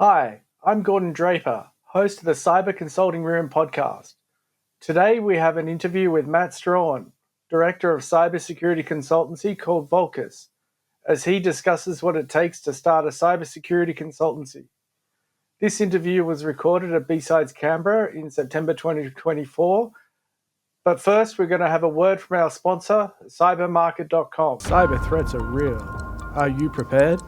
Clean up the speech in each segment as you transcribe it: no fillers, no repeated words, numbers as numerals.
Hi, I'm Gordon Draper, host of the Cyber Consulting Room podcast. Today we have an interview with Matt Strahan, Director of Cybersecurity Consultancy called Volkis, as he discusses what it takes to start a cybersecurity consultancy. This interview was recorded at B-Sides Canberra in September 2024. But first, we're going to have a word from our sponsor, cybermarket.com. Cyber threats are real. Are you prepared?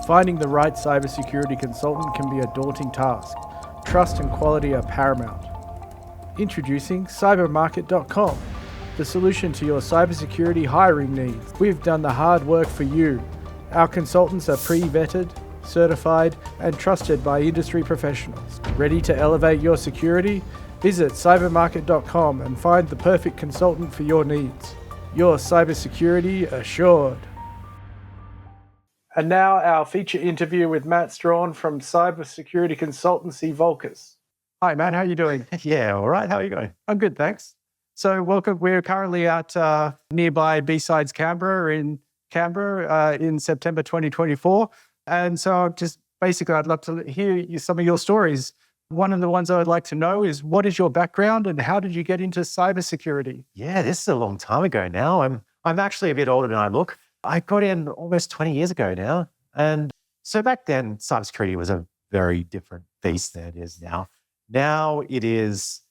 Finding the right cybersecurity consultant can be a daunting task. Trust and quality are paramount. Introducing cybermarket.com, the solution to your cybersecurity hiring needs. We've done the hard work for you. Our consultants are pre-vetted, certified, and trusted by industry professionals. Ready to elevate your security? Visit cybermarket.com and find the perfect consultant for your needs. Your cybersecurity assured. And now our feature interview with Matt Strahan from cybersecurity consultancy Volkis. Hi, Matt. How are you doing? Yeah, all right. How are you going? I'm good, thanks. So welcome. We're currently at nearby B-Sides Canberra in September 2024. And so just basically, I'd love to hear some of your stories. One of the ones I would like to know is, what is your background and how did you get into cybersecurity? Yeah, this is a long time ago now. I'm actually a bit older than I look. I got in almost 20 years ago now. And so back then, cybersecurity was a very different beast than it is now. Now it is,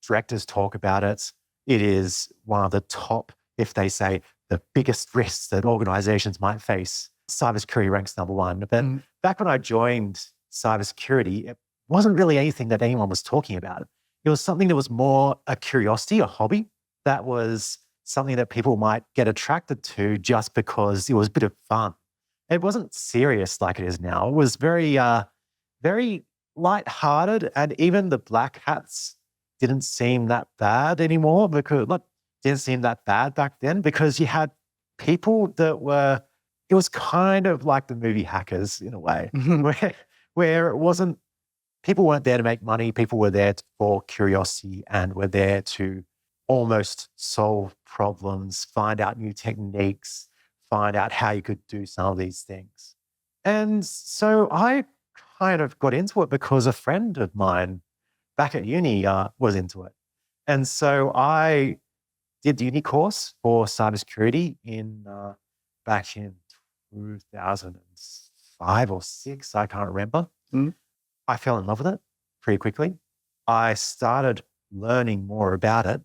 directors talk about it. It is one of the top, if they say, the biggest risks that organizations might face. Cybersecurity ranks number one. But back when I joined cybersecurity, it wasn't really anything that anyone was talking about. It was something that was more a curiosity, a hobby. That was something that people might get attracted to just because it was a bit of fun. It wasn't serious like it is now. It was very, very lighthearted, and even the black hats didn't seem that bad anymore didn't seem that bad back then because you had people that were, it was kind of like the movie Hackers in a way, where it wasn't, people weren't there to make money. People were there for curiosity and were there to almost solve problems, find out new techniques, find out how you could do some of these things. And so I kind of got into it because a friend of mine back at uni was into it. And so I did the uni course for cybersecurity back in 2005 or 6, I can't remember. I fell in love with it pretty quickly. I started learning more about it.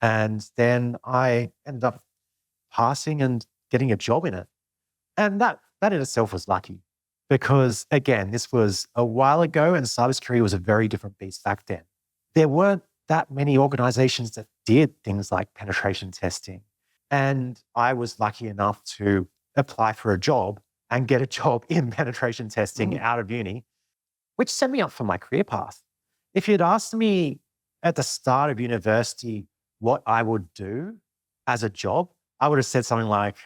And then I ended up passing and getting a job in it. And that in itself was lucky because, again, this was a while ago and cybersecurity was a very different beast back then. There weren't that many organizations that did things like penetration testing. And I was lucky enough to apply for a job and get a job in penetration testing out of uni, which set me up for my career path. If you'd asked me at the start of university what I would do as a job, I would have said something like,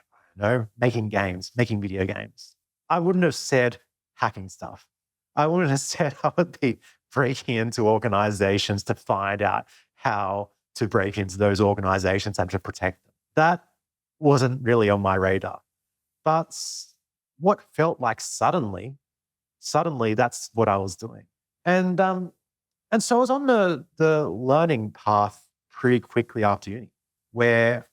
making games, making video games. I wouldn't have said hacking stuff. I wouldn't have said I would be breaking into organizations to find out how to break into those organizations and to protect them. That wasn't really on my radar. But what felt like suddenly that's what I was doing. And so I was on the learning path pretty quickly after uni, where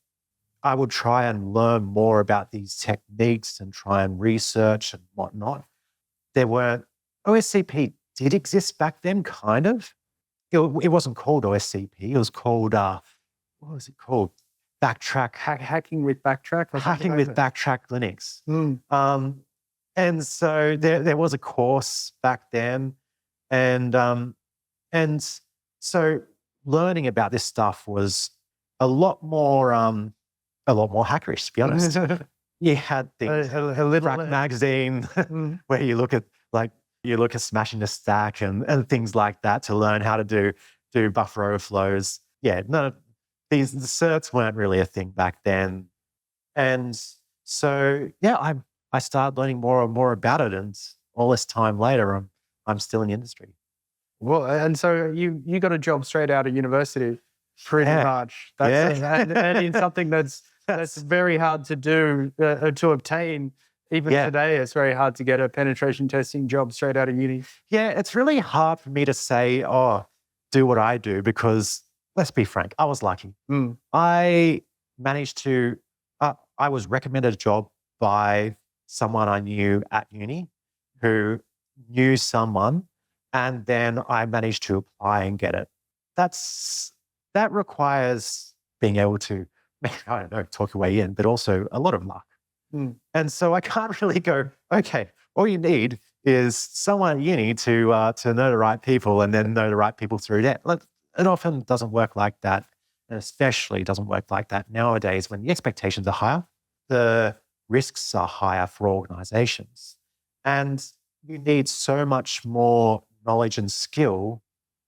I would try and learn more about these techniques and try and research and whatnot. OSCP did exist back then, kind of. It wasn't called OSCP. It was called, what was it called? Backtrack. Hacking with Backtrack? Hacking with Backtrack Linux. And so there was a course back then. And so learning about this stuff was a lot more hackerish, to be honest. You had things, Crack Magazine, where you look at smashing the stack and things like that to learn how to do buffer overflows. Yeah, the certs weren't really a thing back then. And so, yeah, I started learning more and more about it, and all this time later, I'm still in the industry. Well, and so you got a job straight out of university, pretty much. And it's something that's very hard to do, to obtain Even today, it's very hard to get a penetration testing job straight out of uni. Yeah, it's really hard for me to say, oh, do what I do, because let's be frank, I was lucky. I managed to, I was recommended a job by someone I knew at uni who knew someone, and then I managed to apply and get it. That requires being able to, I don't know, talk your way in, but also a lot of luck. And so I can't really go, okay, all you need is someone at uni to know the right people and then know the right people through that. It often doesn't work like that, and especially doesn't work like that nowadays when the expectations are higher, the risks are higher for organizations, and you need so much more knowledge and skill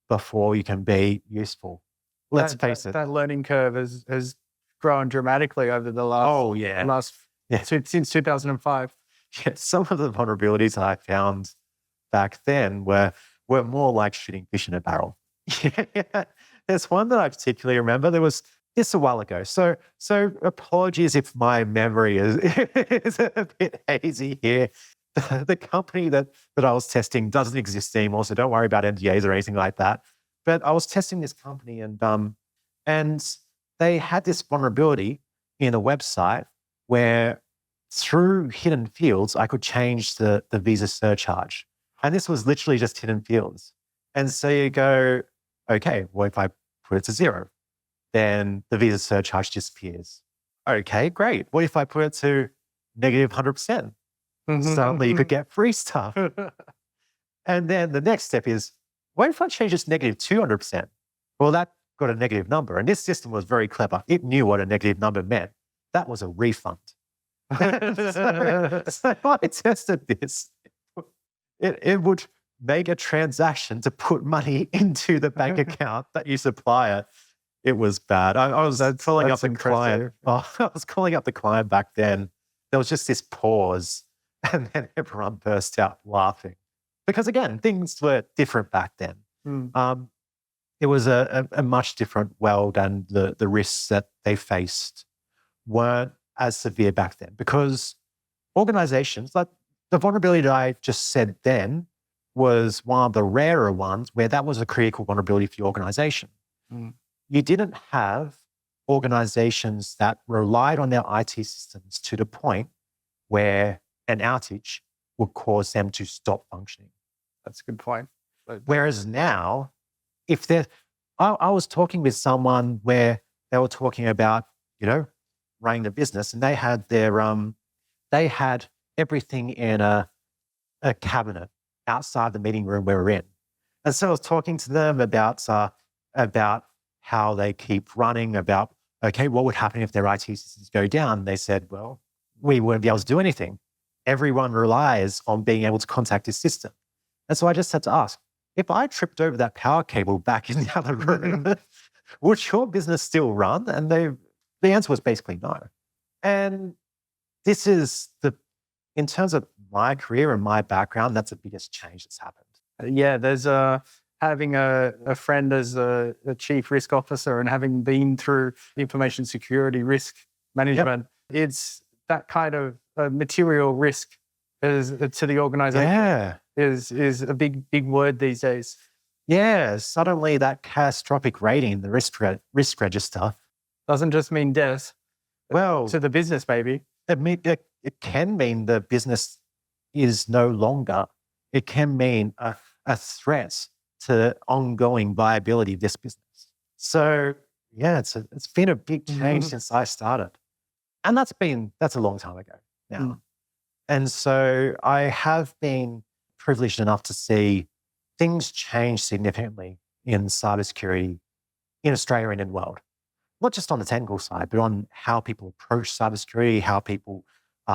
before you can be useful. Let's face it. That learning curve has grown dramatically over the last since 2005. Yeah, some of the vulnerabilities I found back then were more like shooting fish in a barrel. Yeah. There's one that I particularly remember. There was this a while ago. So apologies if my memory is a bit hazy here. The company that I was testing doesn't exist anymore, so don't worry about NDAs or anything like that. But I was testing this company, and they had this vulnerability in a website where through hidden fields, I could change the visa surcharge. And this was literally just hidden fields. And so you go, okay, well, if I put it to 0, then the visa surcharge disappears. Okay, great. What if I put it to negative 100%? Suddenly you could get free stuff. And then the next step is, what if I change this negative 200%? Well, that got a negative number. And this system was very clever. It knew what a negative number meant. That was a refund. So I tested this. It would make a transaction to put money into the bank account that you supply it. It was bad. I was calling up the client. I was calling up the client back then. There was just this pause, and then everyone burst out laughing. Because again, things were different back then. It was a much different world, and the risks that they faced weren't as severe back then, because organizations, like the vulnerability that I just said then, was one of the rarer ones where that was a critical vulnerability for the organization. You didn't have organizations that relied on their IT systems to the point where an outage would cause them to stop functioning. That's a good point. Whereas now, I was talking with someone where they were talking about, running the business, and they had everything in a cabinet outside the meeting room we were in. And so I was talking to them about how they keep running, about, okay, what would happen if their IT systems go down? They said, well, we wouldn't be able to do anything. Everyone relies on being able to contact this system. And so I just had to ask, if I tripped over that power cable back in the other room, would your business still run? And the answer was basically no. And this is in terms of my career and my background, that's the biggest change that's happened. Yeah, there's having a friend as a chief risk officer and having been through information security risk management, it's that kind of material risk to the organization is a big word these days. Yeah, suddenly that catastrophic rating, the risk register, doesn't just mean death. Well, to the business, maybe. It can mean the business is no longer. It can mean a threat to ongoing viability of this business. So yeah, it's been a big change since I started, and that's a long time ago now. And so I have been privileged enough to see things change significantly in cybersecurity in Australia and in the world. Not just on the technical side, but on how people approach cybersecurity, how people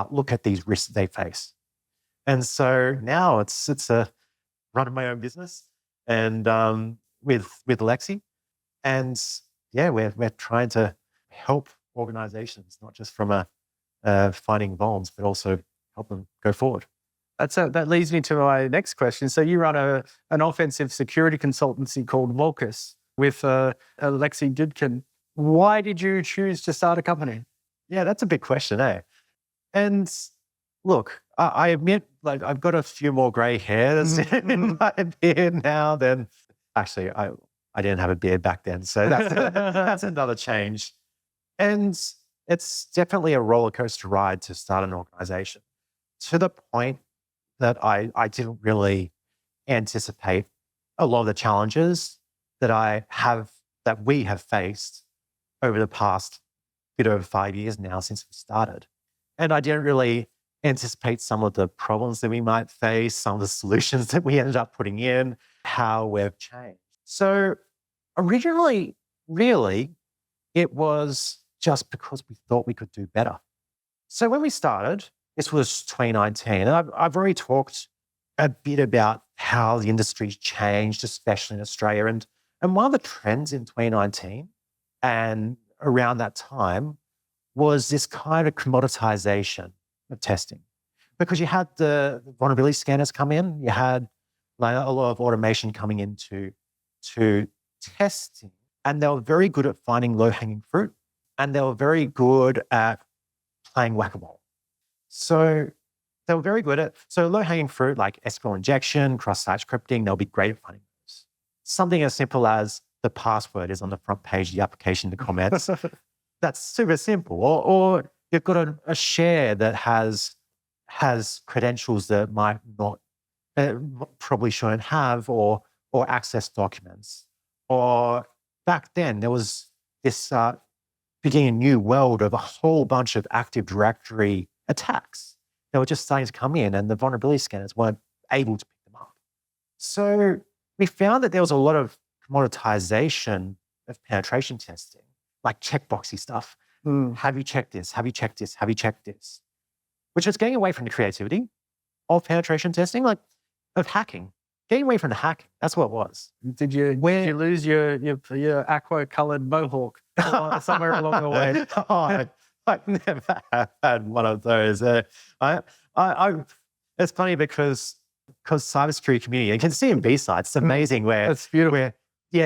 look at these risks that they face. And so now it's a running my own business, and with Alexei, and yeah, we're trying to help organizations, not just from finding vulns, but also help them go forward. That leads me to my next question. So you run an offensive security consultancy called Volkis with Alexei Doudkine. Why did you choose to start a company? Yeah, that's a big question, eh? And look, I admit, like, I've got a few more gray hairs in my beard now than actually I didn't have a beard back then. So that's another change. And it's definitely a roller coaster ride to start an organization, to the point that I didn't really anticipate a lot of the challenges that we have faced over the past bit over 5 years now since we started. And I didn't really anticipate some of the problems that we might face, some of the solutions that we ended up putting in, how we've changed. So originally, really, it was just because we thought we could do better. So when we started, this was 2019, and I've already talked a bit about how the industry's changed, especially in Australia. And one of the trends in 2019 and around that time was this kind of commoditization of testing. Because you had the vulnerability scanners come in, you had like a lot of automation coming into testing, and they were very good at finding low-hanging fruit, and they were very good at playing whack-a-mole. So they were very good at, so low-hanging fruit like SQL injection, cross-site scripting, they'll be great at finding those. Something as simple as the password is on the front page of the application, the comments. That's super simple. Or you've got a share that has credentials that might not, probably shouldn't have, or access documents. Or back then, there was this beginning a new world of a whole bunch of Active Directory attacks. They were just starting to come in, and the vulnerability scanners weren't able to pick them up. So we found that there was a lot of commoditization of penetration testing, like checkboxy stuff. Have you checked this? Have you checked this? Have you checked this? Which is getting away from the creativity of penetration testing, like of hacking. Getting away from the hacking. That's what it was. Did you lose your aqua-colored mohawk somewhere along the way? I never had one of those. It's funny because cybersecurity community, you can see in B-sides, it's amazing where that's beautiful. Where,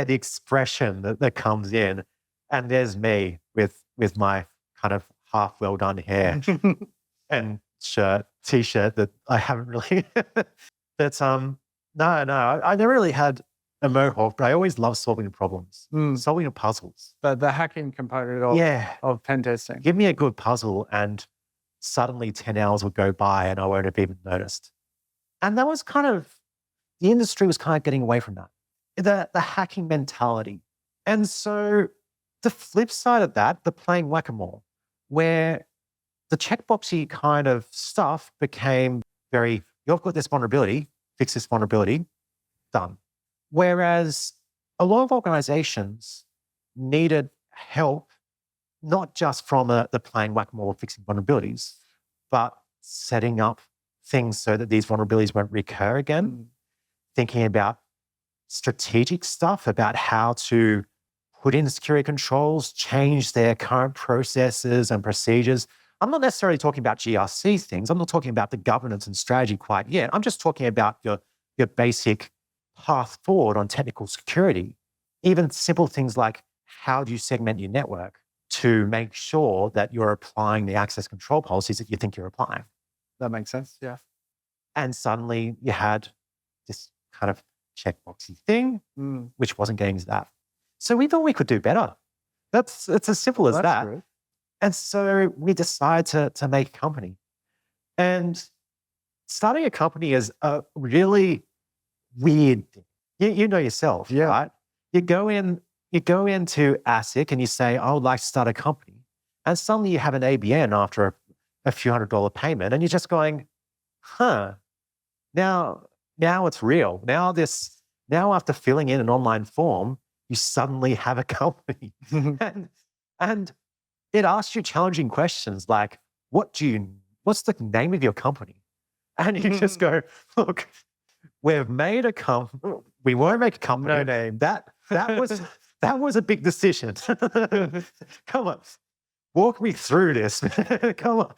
the expression that comes in, and there's me with my kind of half well done hair and t-shirt that I haven't really. But no, I never really had a mohawk, but I always loved solving the problems, solving the puzzles. The hacking component of pen testing. Give me a good puzzle, and suddenly 10 hours would go by, and I won't have even noticed. And that was kind of, the industry was kind of getting away from that, the hacking mentality. And so the flip side of that, the playing whack-a-mole, where the checkboxy kind of stuff became very, you've got this vulnerability, fix this vulnerability, done. Whereas a lot of organizations needed help, not just from the playing whack-a-mole fixing vulnerabilities, but setting up things so that these vulnerabilities won't recur again, thinking about strategic stuff, about how to put in security controls, change their current processes and procedures. I'm not necessarily talking about GRC things. I'm not talking about the governance and strategy quite yet. I'm just talking about your basic path forward on technical security. Even simple things like, how do you segment your network to make sure that you're applying the access control policies that you think you're applying? That makes sense, yeah. And suddenly you had this kind of checkboxy thing, which wasn't getting to that. So we thought we could do better. It's as simple as that. Great. And so we decided to make a company. And starting a company is a really weird thing. You know yourself, right? You go into ASIC and you say, I would like to start a company. And suddenly you have an ABN after a few $100 payment, and you're just going, now it's real. Now after filling in an online form, you suddenly have a company. and it asks you challenging questions like, what's the name of your company? And you just go, look, we've made a company. We won't make a company. No name. That was a big decision. Come on, walk me through this. Come on.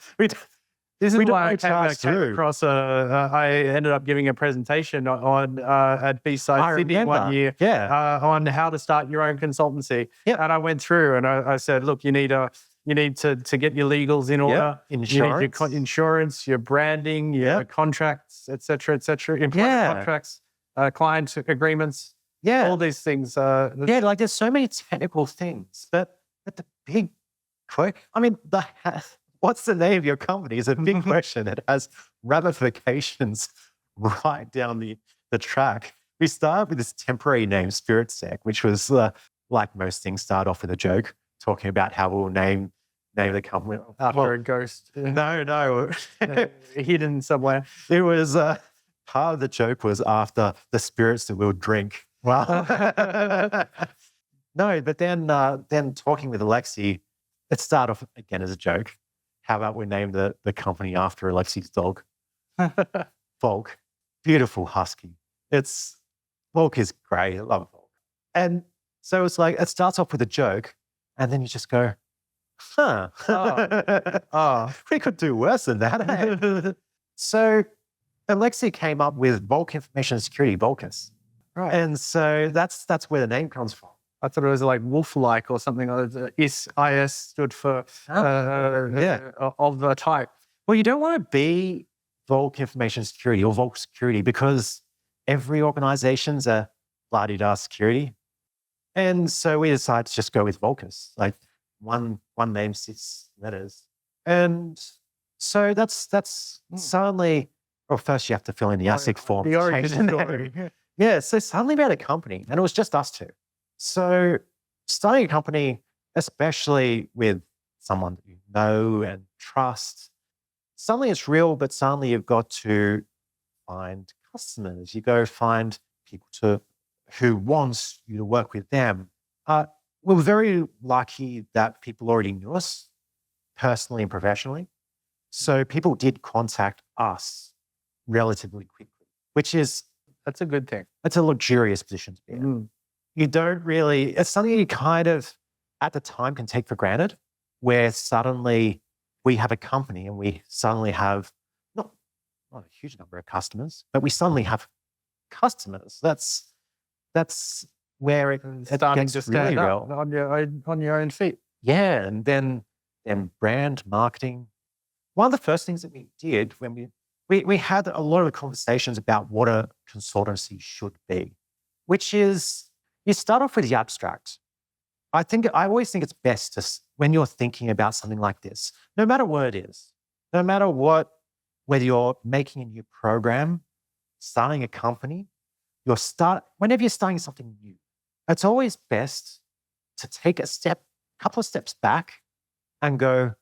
This is why I came across I ended up giving a presentation on at B-Side Sydney one year on how to start your own consultancy. Yep. And I went through and I said, look, you need a You need to get your legals in order. Insurance. You need your insurance, your branding, your contracts, et cetera, employment contracts, client agreements. Yeah. All these things. Like there's so many technical things, but the big I mean, what's the name of your company is a big question. It has ramifications right down the track. We started with this temporary name, SpiritSec, which was like most things start off with a joke, talking about how we'll name the company after a ghost. No. Hidden somewhere. It was part of the joke was after the spirits that we'll drink. Wow. No, but then talking with Alexei, it started off again as a joke. How about we name the company after Alexei's dog? Volk. Beautiful husky. Volk is great. I love Volk. And so it's like, it starts off with a joke, and then you just go, we could do worse than that. Eh? So Alexei came up with Volk Information Security, Volkis. Right. And so that's where the name comes from. I thought it was like wolf-like or something. IS stood for of the type. Well, you don't want to be Volk Information Security or Volk Security because every organization's a la-di-da security. And so we decided to just go with Volkis, like one name, 6 letters. And so that's suddenly, well, first you have to fill in the ASIC form. The origin story. Yeah, so suddenly we had a company, and it was just us two. So starting a company, especially with someone that you know and trust, suddenly it's real, but suddenly you've got to find customers. You go find people who wants you to work with them. We're very lucky that people already knew us personally and professionally. So people did contact us relatively quickly, that's a good thing. It's a luxurious position to be in. You don't really, it's something you kind of at the time can take for granted, where suddenly we have a company and we suddenly have not a huge number of customers, but we suddenly have customers. That's where it starting gets to stand really up real. on your own feet. Yeah, and then brand marketing. One of the first things that we did when we had a lot of conversations about what a consultancy should be, which is you start off with the abstract. I always think it's best to, when you're thinking about something like this, no matter what it is, no matter whether you're making a new program, starting a company, whenever you're starting something new, it's always best to take a couple of steps back and go,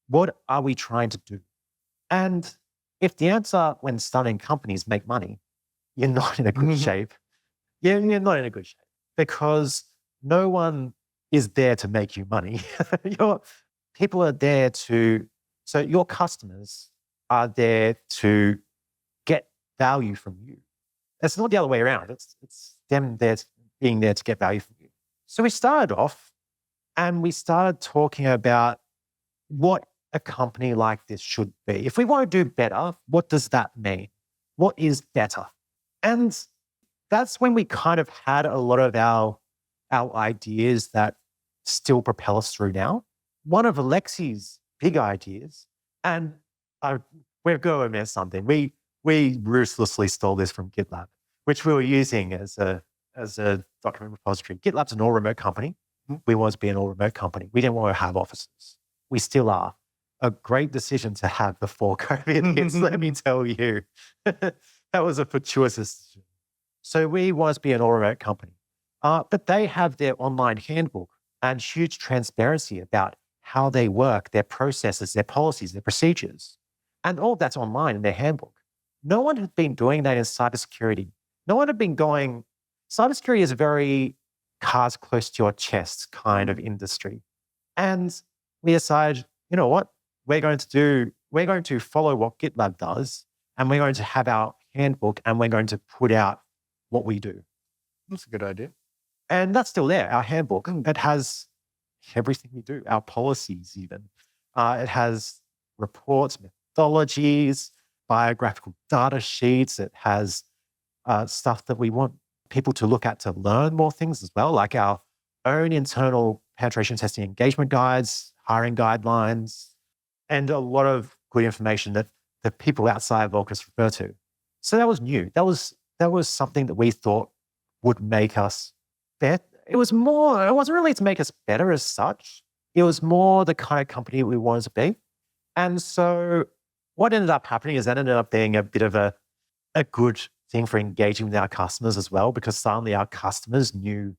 what are we trying to do? And if the answer when starting companies make money, you're not in a good shape. You're not in a good shape because no one is there to make you money. People are there so your customers are there to get value from you. It's not the other way around. It's them being there to get value from you. So we started off and we started talking about what a company like this should be. If we want to do better, what does that mean? What is better? And that's when we kind of had a lot of our ideas that still propel us through now. One of Alexei's big ideas, and we're going to admit something. We ruthlessly stole this from GitLab, which we were using as a document repository. GitLab's an all-remote company. We wanted to be an all-remote company. We didn't want to have offices. We still are. A great decision to have before COVID hits, let me tell you. That was a fortuitous decision. So we wanted to be an all-remote company. But they have their online handbook and huge transparency about how they work, their processes, their policies, their procedures. And all of that's online in their handbook. No one had been doing that in cybersecurity. No one had been cybersecurity is a very cards close to your chest kind of industry. And we decided, you know what? We're going to follow what GitLab does, and we're going to have our handbook, and we're going to put out what we do. That's a good idea. And that's still there, our handbook. It has everything we do, our policies even. It has reports, methodologies, biographical data sheets. It has stuff that we want people to look at to learn more things as well, like our own internal penetration testing engagement guides, hiring guidelines, and a lot of good information that the people outside Volkis refer to. So that was new. That was something that we thought would make us better. It wasn't really to make us better as such. It was more the kind of company we wanted to be. And so what ended up happening is that ended up being a bit of a good thing for engaging with our customers as well, because suddenly our customers knew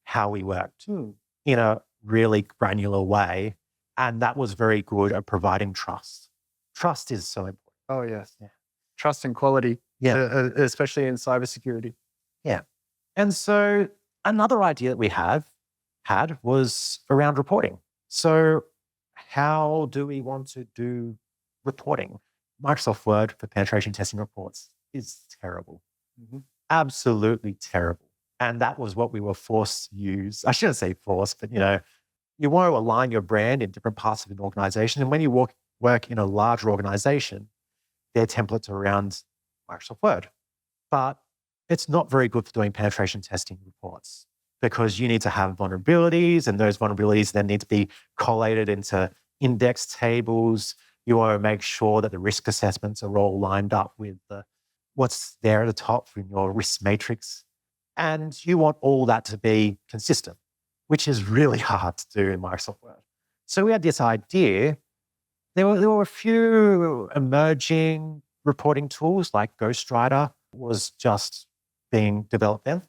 how we worked in a really granular way. And that was very good at providing trust. Trust is so important. Oh, yes. Yeah. Trust and quality, especially in cybersecurity. Yeah. And so another idea that we had was around reporting. So how do we want to do reporting? Microsoft Word for penetration testing reports is terrible. Absolutely terrible. And that was what we were forced to use. I shouldn't say forced, but you want to align your brand in different parts of an organization. And when you work in a larger organization, their templates are around Microsoft Word. But it's not very good for doing penetration testing reports, because you need to have vulnerabilities, and those vulnerabilities then need to be collated into index tables. You want to make sure that the risk assessments are all lined up with what's there at the top in your risk matrix. And you want all that to be consistent, which is really hard to do in Microsoft Word. So we had this idea. There were a few emerging reporting tools, like Ghostwriter was just being developed then.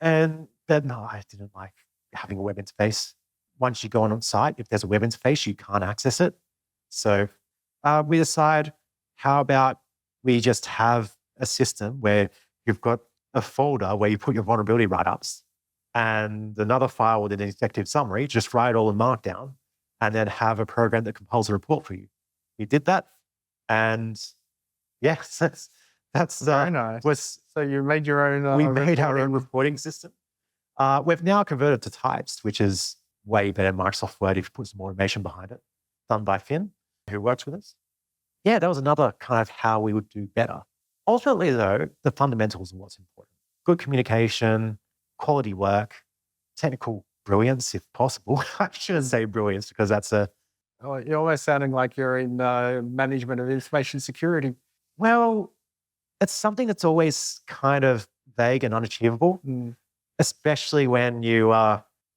And then I didn't like having a web interface. Once you go on site, if there's a web interface, you can't access it. So we decided, how about we just have a system where you've got a folder where you put your vulnerability write-ups and another file with an executive summary, just write it all in Markdown, and then have a program that compiles a report for you. We did that. And yes, that's very nice. So you made your own... we made our own reporting system. We've now converted to types, which is way better than Microsoft Word if you put some automation behind it, done by Finn, who works with us. Yeah, that was another kind of how we would do better. Ultimately, though, the fundamentals are what's important. Good communication, quality work, technical brilliance, if possible. I shouldn't say brilliance, because that's a... Oh, you're almost sounding like you're in management of information security. Well, it's something that's always kind of vague and unachievable, especially when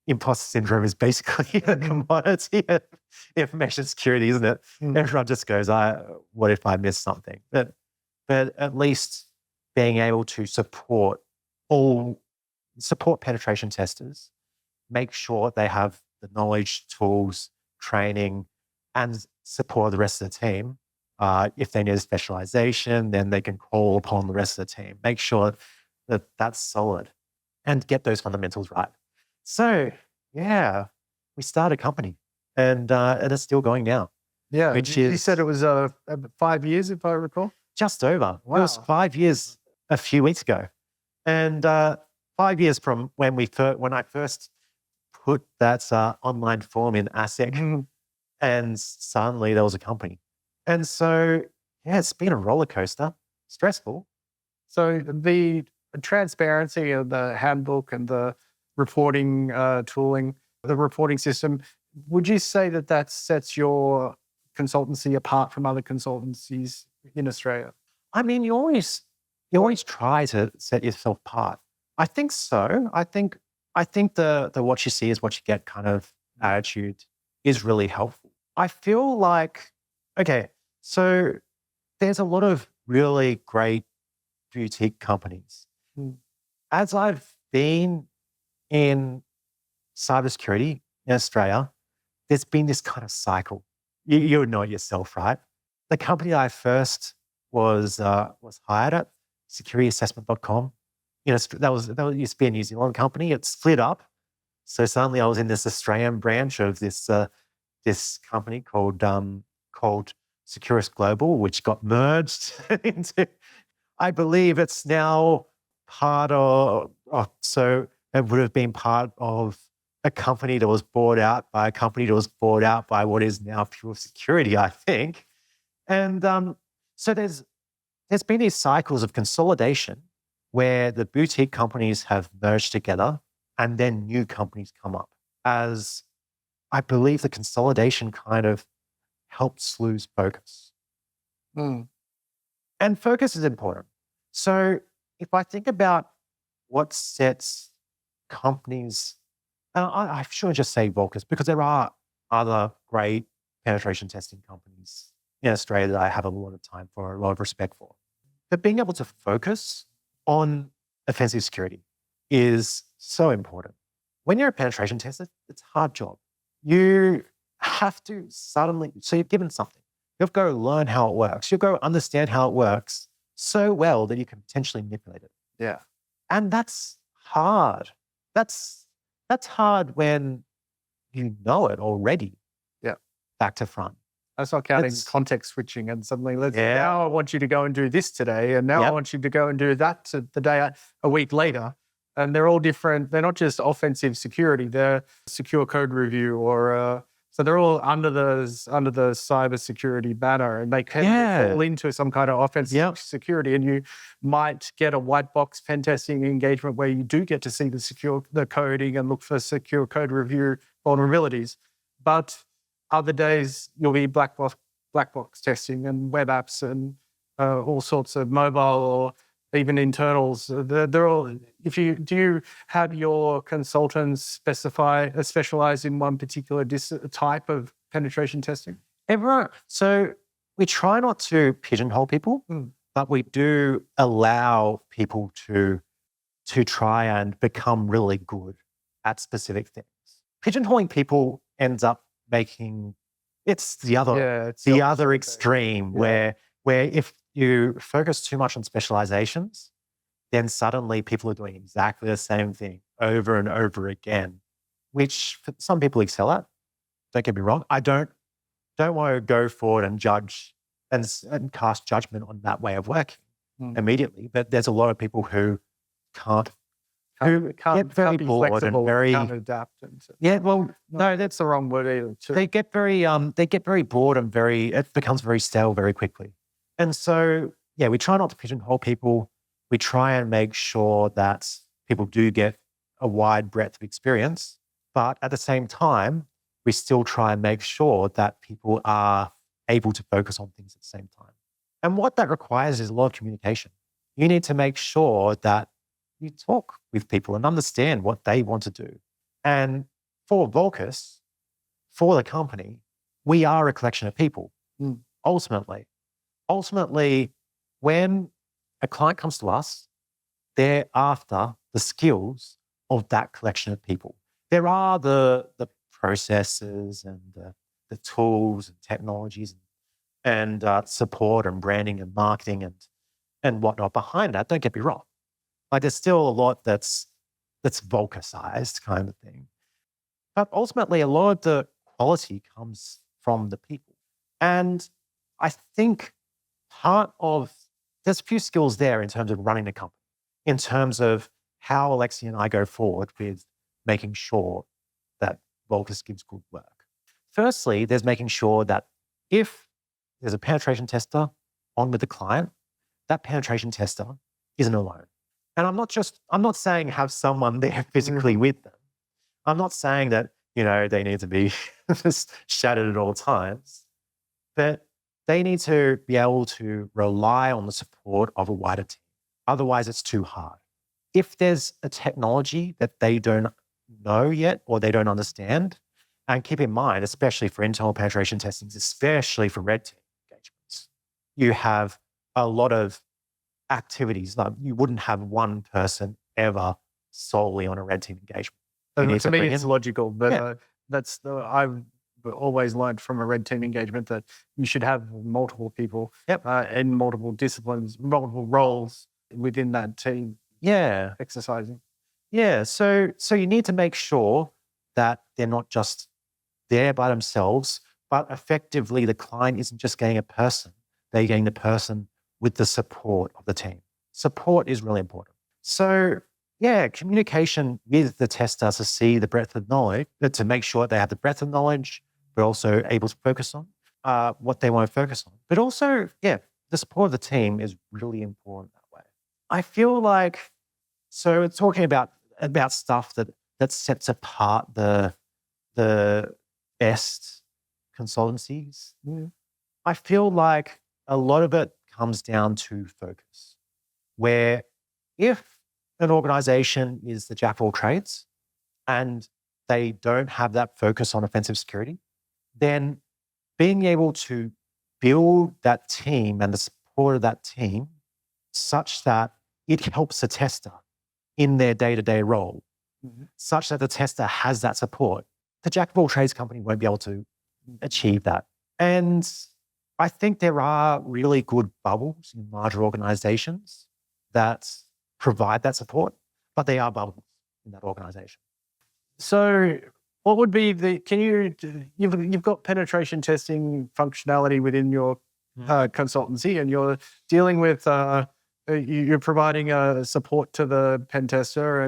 imposter syndrome is basically a commodity of information security, isn't it? Everyone just goes, what if I miss something? But at least being able to support penetration testers, make sure they have the knowledge, tools, training, and support the rest of the team. If they need a specialization, then they can call upon the rest of the team. Make sure that that's solid and get those fundamentals right. So, yeah, we started a company, and it's still going now. Yeah, you said it was 5 years, if I recall? Just over. Wow. It was 5 years a few weeks ago. And 5 years from when I first put that online form in ASIC, and suddenly there was a company. And so, yeah, it's been a roller coaster, stressful. So the transparency of the handbook and the reporting tooling, the reporting system, would you say that sets your consultancy apart from other consultancies in Australia? I mean, you always try to set yourself apart. I think so. I think the what you see is what you get kind of attitude is really helpful. I feel like, okay, so there's a lot of really great boutique companies. As I've been in cybersecurity in Australia, there's been this kind of cycle. You would know it yourself, right? The company I first was hired at, securityassessment.com. That used to be a New Zealand company. It split up. So suddenly I was in this Australian branch of this company called Securus Global, which got merged into, I believe it's now part of, so it would have been part of a company that was bought out by a company that was bought out by what is now Pure Security, I think. And so there's been these cycles of consolidation where the boutique companies have merged together and then new companies come up. As I believe the consolidation kind of helps lose focus. Mm. And focus is important. So if I think about what sets companies, and I shouldn't just say Volkis, because there are other great penetration testing companies in Australia that I have a lot of time for, a lot of respect for. But being able to focus on offensive security is so important. When you're a penetration tester, it's a hard job. You have to suddenly, so you're given something. You have to go learn how it works. You go understand how it works so well that you can potentially manipulate it. Yeah. And that's hard. That's hard when you know it already. Yeah. Back to front. That's not counting It's- context switching and suddenly Yeah. now I want you to go and do this today. And now I Yep. want you to go and do that the day a week later. And they're all different. They're not just offensive security. They're secure code review or so they're all under the cybersecurity banner, and they can fall into some kind of offensive security. And you might get a white box pen testing engagement where you do get to see the coding and look for secure code review vulnerabilities. But other days you'll be black box testing and web apps and all sorts of mobile or even internals. They're all. Do you have your consultants specialize in one particular type of penetration testing? So we try not to pigeonhole people, but we do allow people to try and become really good at specific things. Pigeonholing people ends up making it's the other extreme where if you focus too much on specializations, then suddenly people are doing exactly the same thing over and over again, which some people excel at. Don't get me wrong. I don't want to go forward and judge and cast judgment on that way of working immediately. But there's a lot of people who can't get very bored and can't adapt. No, that's the wrong word either. Too. They get very bored and it becomes very stale very quickly. And so, we try not to pigeonhole people. We try and make sure that people do get a wide breadth of experience, but at the same time, we still try and make sure that people are able to focus on things at the same time. And what that requires is a lot of communication. You need to make sure that you talk with people and understand what they want to do. And for Volkis, for the company, we are a collection of people, ultimately. Ultimately, when a client comes to us, they're after the skills of that collection of people. There are the processes and the tools and technologies and support and branding and marketing and whatnot behind that. Don't get me wrong. Like there's still a lot that's Volkisized kind of thing. But ultimately, a lot of the quality comes from the people. And I think there's a few skills there in terms of running a company, in terms of how Alexei and I go forward with making sure that Volkis gives good work. Firstly, there's making sure that if there's a penetration tester on with the client, that penetration tester isn't alone. And I'm not saying have someone there physically with them. I'm not saying that, they need to be just shattered at all times, but they need to be able to rely on the support of a wider team. Otherwise, it's too hard. If there's a technology that they don't know yet or they don't understand, and keep in mind, especially for internal penetration testing, especially for red team engagements, you have a lot of activities. Like you wouldn't have one person ever solely on a red team engagement. To me, it's logical, but I've always learned from a red team engagement that you should have multiple people in multiple disciplines, multiple roles within that team. Exercising. So you need to make sure that they're not just there by themselves, but effectively the client isn't just getting a person, they're getting the person with the support of the team. Support is really important. So communication with the tester to see the breadth of knowledge, to make sure they have the breadth of knowledge, but also able to focus on what they want to focus on. But also, the support of the team is really important that way. I feel like, so it's talking about stuff that sets apart the best consultancies, I feel like a lot of it comes down to focus, where if an organization is the jack of all trades and they don't have that focus on offensive security, then being able to build that team and the support of that team such that it helps the tester in their day-to-day role, such that the tester has that support, the jack of all trades company won't be able to achieve that. And I think there are really good bubbles in larger organizations that provide that support, but they are bubbles in that organization. So what would be you've got penetration testing functionality witin your consultancy, and you're dealing with, you're providing support to the pen tester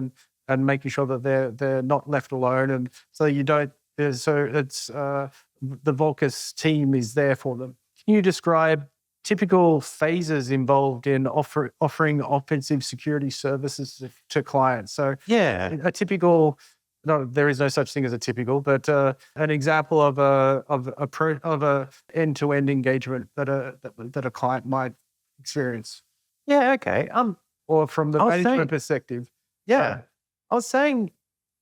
and making sure that they're not left alone. And so it's the Volkis team is there for them. Can you describe typical phases involved in offering offensive security services to clients? So a typical, no, there is no such thing as a typical, but an example of a end-to-end engagement that a client might experience. Yeah, okay. Or from the management perspective. Yeah. I was saying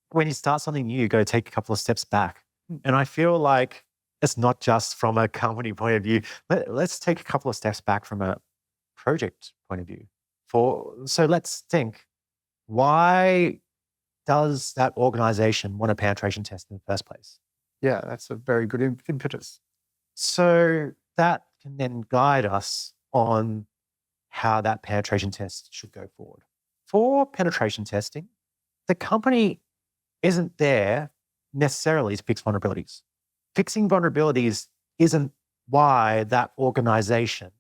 when you start something new, you got to take a couple of steps back. And I feel like it's not just from a company point of view. Let's take a couple of steps back from a project point of view. So let's think, why does that organization want a penetration test in the first place? Yeah, that's a very good impetus. So that can then guide us on how that penetration test should go forward. For penetration testing, the company isn't there necessarily to fix vulnerabilities. Fixing vulnerabilities isn't why that organization,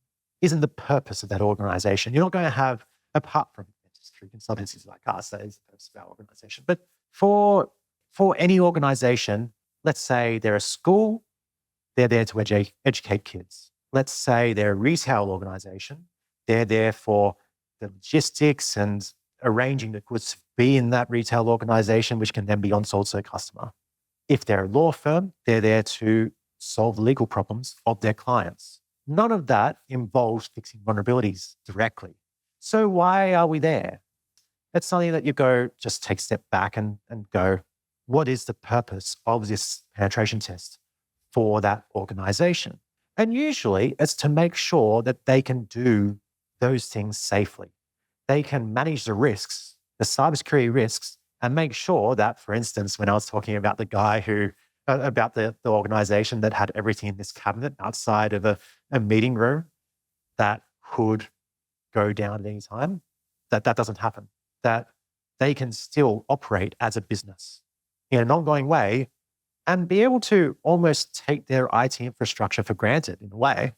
isn't the purpose of that organization. You're not going to have, apart from industry consultancies like us, that is the purpose of our organization. But for any organization, let's say they're a school, they're there to educate kids. Let's say they're a retail organization, they're there for the logistics and arranging the goods to be in that retail organization, which can then be on-sold to a customer. If they're a law firm, they're there to solve legal problems of their clients. None of that involves fixing vulnerabilities directly. So why are we there? It's something that you just take a step back and go, what is the purpose of this penetration test for that organization? And usually it's to make sure that they can do those things safely. They can manage the risks, the cybersecurity risks, and make sure that, for instance, when I was talking about the guy about the organization that had everything in this cabinet outside of a meeting room that could go down at any time, that doesn't happen. That they can still operate as a business in an ongoing way and be able to almost take their IT infrastructure for granted in a way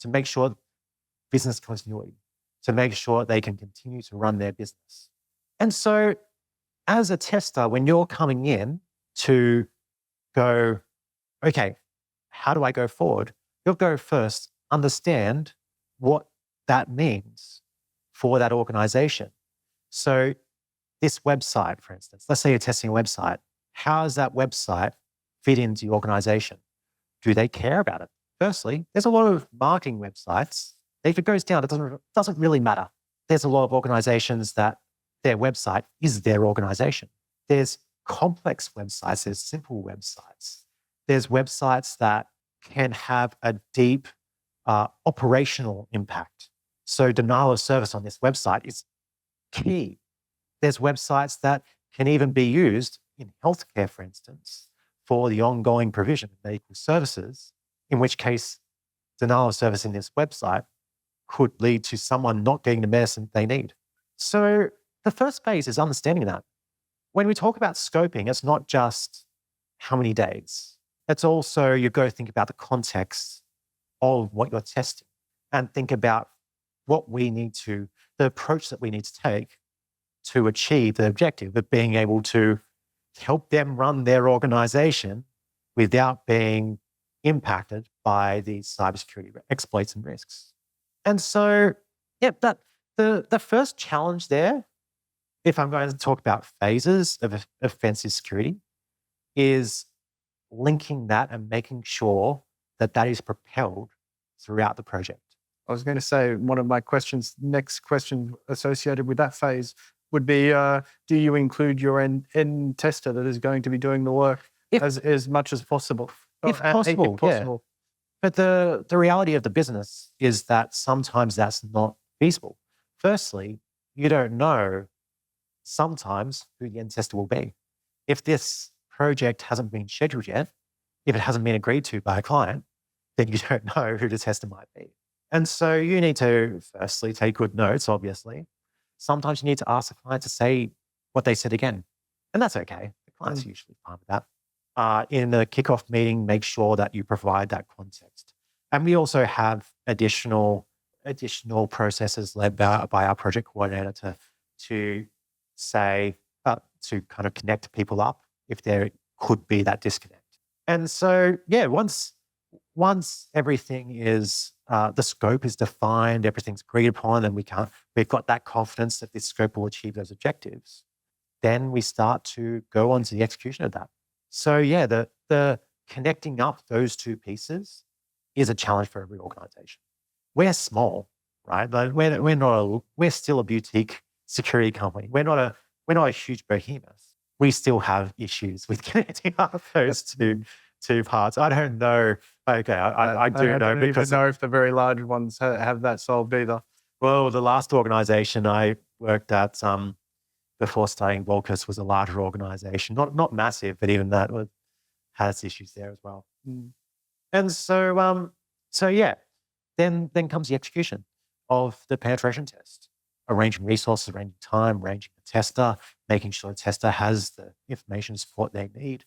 to make sure business continuity, to make sure they can continue to run their business. And so as a tester, when you're coming in to go, okay, how do I go forward? You'll go first, understand what that means for that organization. So this website, for instance, let's say you're testing a website. How does that website fit into your organization? Do they care about it? Firstly, there's a lot of marketing websites. If it goes down, it doesn't really matter. There's a lot of organizations that their website is their organization. There's complex websites, there's simple websites. There's websites that can have a deep operational impact. So denial of service on this website is key. There's websites that can even be used in healthcare, for instance, for the ongoing provision of medical services, in which case denial of service in this website could lead to someone not getting the medicine they need. So the first phase is understanding that. When we talk about scoping, it's not just how many days. It's also you go think about the context of what you're testing and think about the approach that we need to take to achieve the objective of being able to help them run their organization without being impacted by these cybersecurity exploits and risks. And so, the first challenge there, if I'm going to talk about phases of offensive security, is linking that and making sure that that is propelled throughout the project. I was going to say, one of my next question associated with that phase would be, do you include your end tester that is going to be doing the work as much as possible? If possible, yeah. But the reality of the business is that sometimes that's not feasible. Firstly, you don't know sometimes who the end tester will be. If this project hasn't been scheduled yet, if it hasn't been agreed to by a client, then you don't know who the tester might be. And so you need to firstly take good notes, obviously. Sometimes you need to ask the client to say what they said again. And that's okay. The client's usually fine with that. In the kickoff meeting, make sure that you provide that context. And we also have additional processes led by our project coordinator to say, to kind of connect people up if there could be that disconnect. And so, yeah, once everything is, the scope is defined, everything's agreed upon, and we've got that confidence that this scope will achieve those objectives, then we start to go on to the execution of that. So yeah, the connecting up those two pieces is a challenge for every organization. We're small, right? Like we're still a boutique security company. We're not a huge behemoth. We still have issues with connecting up those two parts. I don't know. Okay, I do know because I don't know if the very large ones have that solved either. Well, the last organization I worked at before starting Volkis was a larger organization, not massive, but even that has issues there as well. And so yeah, then comes the execution of the penetration test, arranging resources, arranging time, arranging the tester, making sure the tester has the information support they need,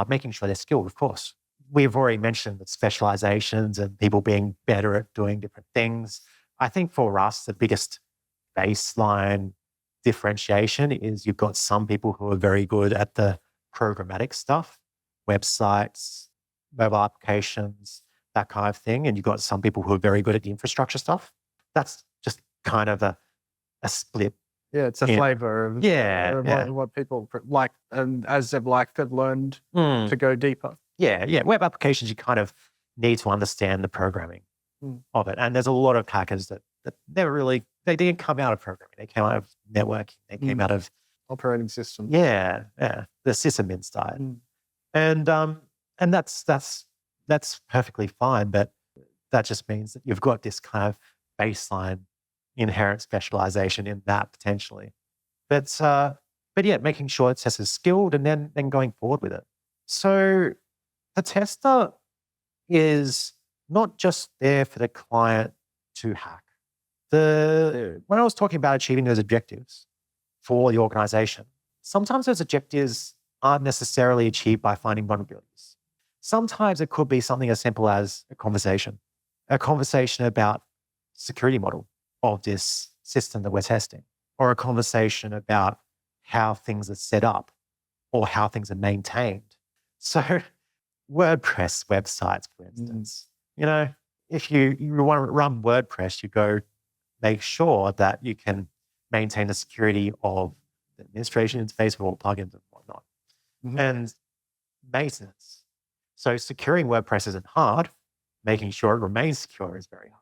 making sure they're skilled, of course. We've already mentioned the specializations and people being better at doing different things. I think for us, the biggest baseline differentiation is you've got some people who are very good at the programmatic stuff, websites, mobile applications, that kind of thing. And you've got some people who are very good at the infrastructure stuff. That's just kind of a split. Yeah, it's a flavor of what people like, and as they've learned to go deeper. Yeah. Web applications, you kind of need to understand the programming of it. And there's a lot of hackers that never really, they didn't come out of programming. They came out of networking. They came out of operating systems. Yeah. The sysadmin side. And that's perfectly fine. But that just means that you've got this kind of baseline inherent specialization in that potentially. But yeah, making sure the tester is skilled and then going forward with it. So the tester is not just there for the client to hack. When I was talking about achieving those objectives for the organization, sometimes those objectives aren't necessarily achieved by finding vulnerabilities. Sometimes it could be something as simple as a conversation about security model of this system that we're testing, or a conversation about how things are set up or how things are maintained. So WordPress websites, for instance, if you want to run WordPress, you go make sure that you can maintain the security of the administration interface with all plugins and whatnot, and maintenance. So securing WordPress isn't hard. Making sure it remains secure is very hard.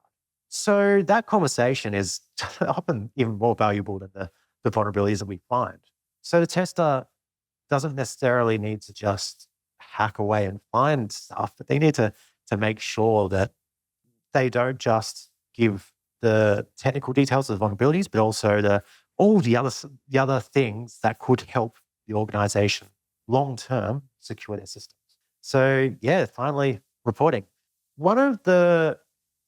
So that conversation is often even more valuable than the vulnerabilities that we find. So the tester doesn't necessarily need to just hack away and find stuff, but they need to make sure that they don't just give the technical details of the vulnerabilities, but also all the other things that could help the organization long-term secure their systems. So yeah, finally, reporting. One of the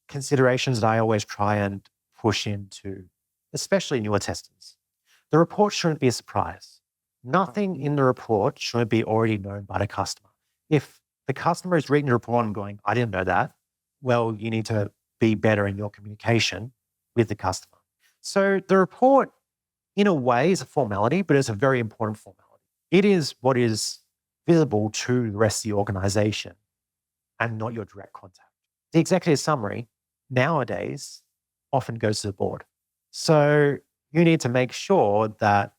considerations that I always try and push into, especially newer testers, the report shouldn't be a surprise. Nothing in the report should be already known by the customer. If the customer is reading the report and going, I didn't know that, well, you need to be better in your communication with the customer. So the report, in a way, is a formality, but it's a very important formality. It is what is visible to the rest of the organization and not your direct contact. The executive summary nowadays often goes to the board. So you need to make sure that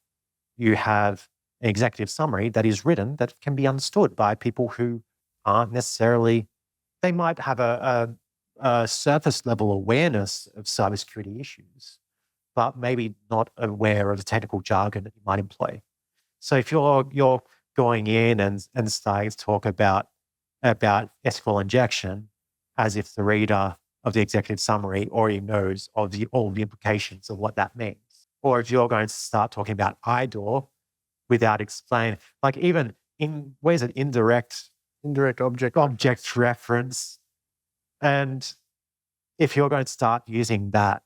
you have an executive summary that is written that can be understood by people who aren't necessarily, they might have a surface level awareness of cybersecurity issues, but maybe not aware of the technical jargon that you might employ. So if you're going in and starting to talk about SQL injection as if the reader of the executive summary already knows all the implications of what that means. Or if you're going to start talking about IDOR without explaining, like even where's an indirect object reference? And if you're going to start using that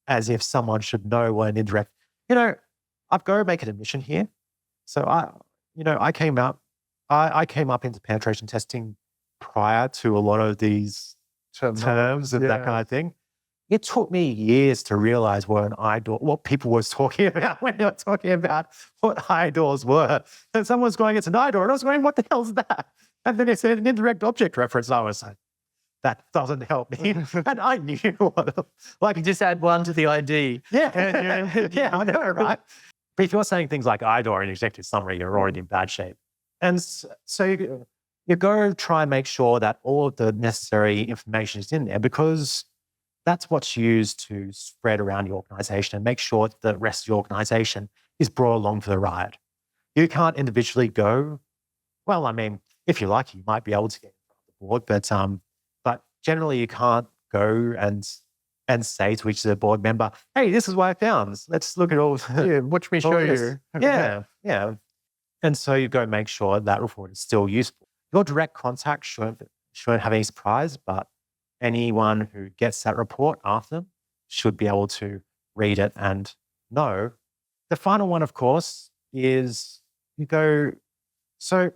as if someone should know what an indirect, I've got to make an admission here. So I came up into penetration testing prior to a lot of these terms and that kind of thing. It took me years to realize what people was talking about when they were talking about what IDORs were. And someone was going, it's an IDOR, and I was going, what the hell is that? And then they said an indirect object reference. And I was like, that doesn't help me. And I knew you just add one to the ID. Yeah, yeah, I know, right? But if you're saying things like IDOR in executive summary, you're already in bad shape. And so you go try and make sure that all of the necessary information is in there, because that's what's used to spread around the organization and make sure that the rest of the organization is brought along for the ride. You can't individually go, well, I mean, if you like, you might be able to get in front of the board, but generally you can't go and say to each of the board member, hey, this is what I found. Let's look at all. Yeah, watch me show you. Yeah. And so you go make sure that report is still useful. Your direct contact shouldn't have any surprise, but anyone who gets that report after them should be able to read it and know. The final one, of course, is so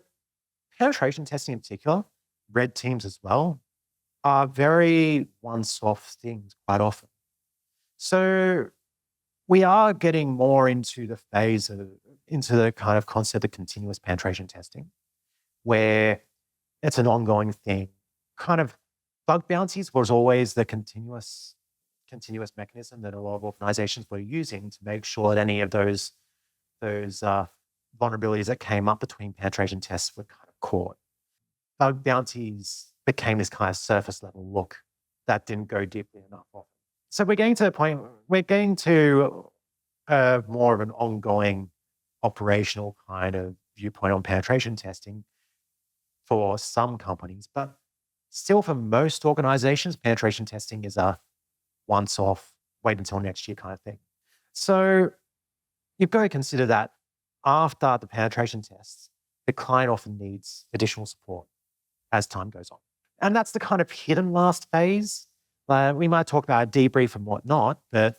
penetration testing in particular, red teams as well, are very once-off things quite often. So we are getting more into the kind of concept of continuous penetration testing, where it's an ongoing thing. Kind of bug bounties was always the continuous mechanism that a lot of organizations were using to make sure that any of those vulnerabilities that came up between penetration tests were kind of caught. Bug bounties became this kind of surface level look that didn't go deeply enough. So we're getting to the point, we're getting to more of an ongoing operational kind of viewpoint on penetration testing for some companies, but still for most organizations, penetration testing is a once-off, wait until next year kind of thing. So you've got to consider that after the penetration tests, the client often needs additional support as time goes on. And that's the kind of hidden last phase. We might talk about a debrief and whatnot, but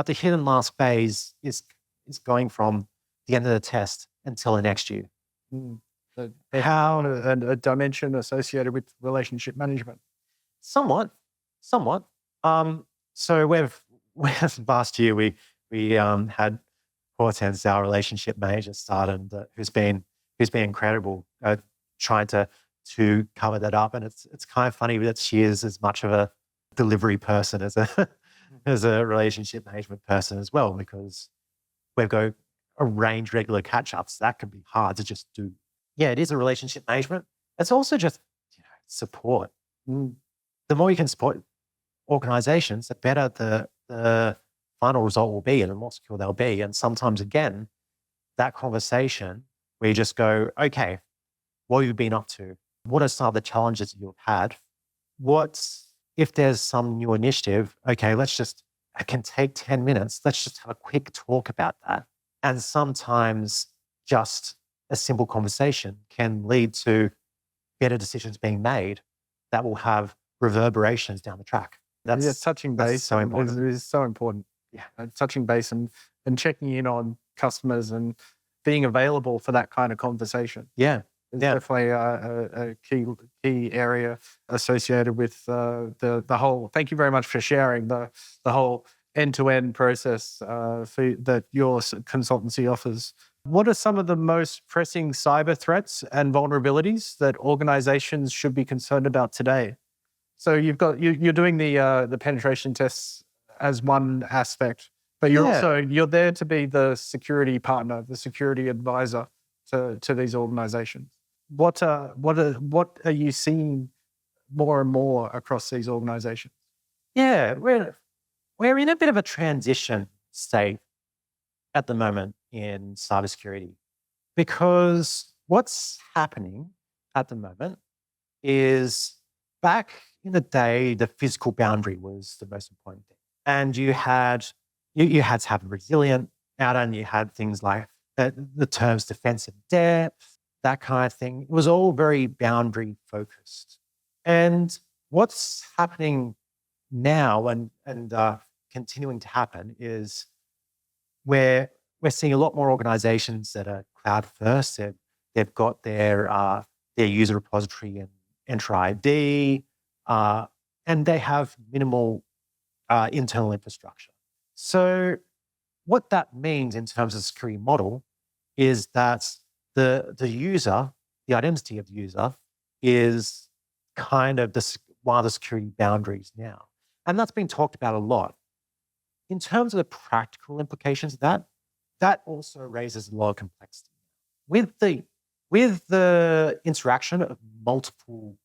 the hidden last phase is going from the end of the test until the next year. How a dimension associated with relationship management? Somewhat. So we've last year we had Hortense, our relationship manager, started, who's been incredible, trying to cover that up. And it's kind of funny that she is as much of a delivery person as a relationship management person as well, because we've got arranged regular catch-ups. That can be hard to just do. Yeah, it is a relationship management. It's also just support. The more you can support organizations, the better the final result will be and the more secure they'll be. And sometimes, again, that conversation where you just go, okay, what have you been up to? What are some of the challenges you've had? If there's some new initiative, okay, it can take 10 minutes. Let's just have a quick talk about that. And sometimes just a simple conversation can lead to better decisions being made that will have reverberations down the track. Touching base so important. is so important. Yeah, touching base and checking in on customers and being available for that kind of conversation. Yeah, it's definitely a key area associated with the whole. Thank you very much for sharing the whole end-to-end process that your consultancy offers. What are some of the most pressing cyber threats and vulnerabilities that organizations should be concerned about today? So you're doing the penetration tests as one aspect, but you're there to be the security partner, the security advisor to these organizations. What are you seeing more and more across these organizations? Yeah, we're in a bit of a transition state at the moment in cybersecurity, because what's happening at the moment is, back in the day, the physical boundary was the most important thing. And you had to have a resilient outer, and you had things like the terms defensive depth, that kind of thing. It was all very boundary focused. And what's happening now and continuing to happen is we're seeing a lot more organizations that are cloud first. They've got their user repository and Entra ID, and they have minimal internal infrastructure. So what that means in terms of security model is that the user, the identity of the user, is kind of one of the security boundaries now. And that's been talked about a lot. In terms of the practical implications of that also raises a lot of complexity. With the interaction of multiple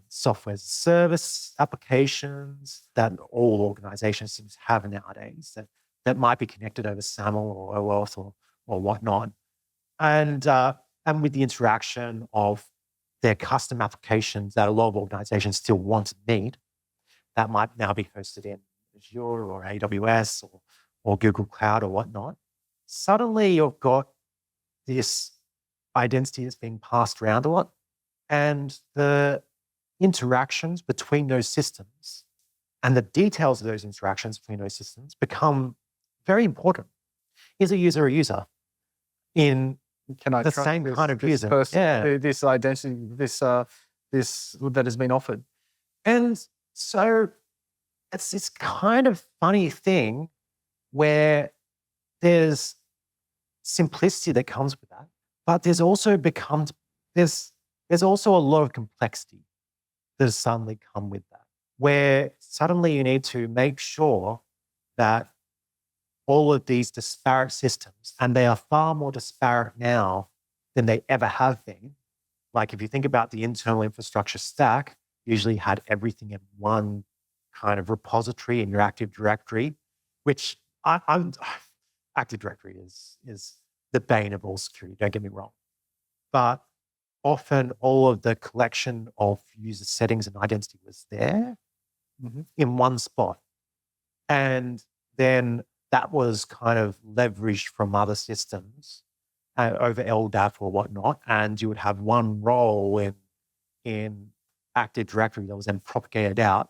software as a service applications that all organizations seem to have nowadays, that might be connected over SAML or OAuth or whatnot, and with the interaction of their custom applications that a lot of organizations still want and need, that might now be hosted in Azure or AWS or Google Cloud or whatnot. Suddenly you've got this identity that's being passed around a lot, and the interactions between those systems and the details of those interactions between those systems become very important. Is a user in Can I the trust same kind of this user? person, this identity, this that has been offered? And so it's this kind of funny thing where there's simplicity that comes with that, but there's also a lot of complexity that has suddenly come with that, where suddenly you need to make sure that all of these disparate systems, and they are far more disparate now than they ever have been. Like if you think about the internal infrastructure stack, usually had everything in one kind of repository in your Active Directory, which Active Directory is the bane of all security, don't get me wrong. But often all of the collection of user settings and identity was there in one spot. And then that was kind of leveraged from other systems over LDAP or whatnot. And you would have one role in Active Directory that was then propagated out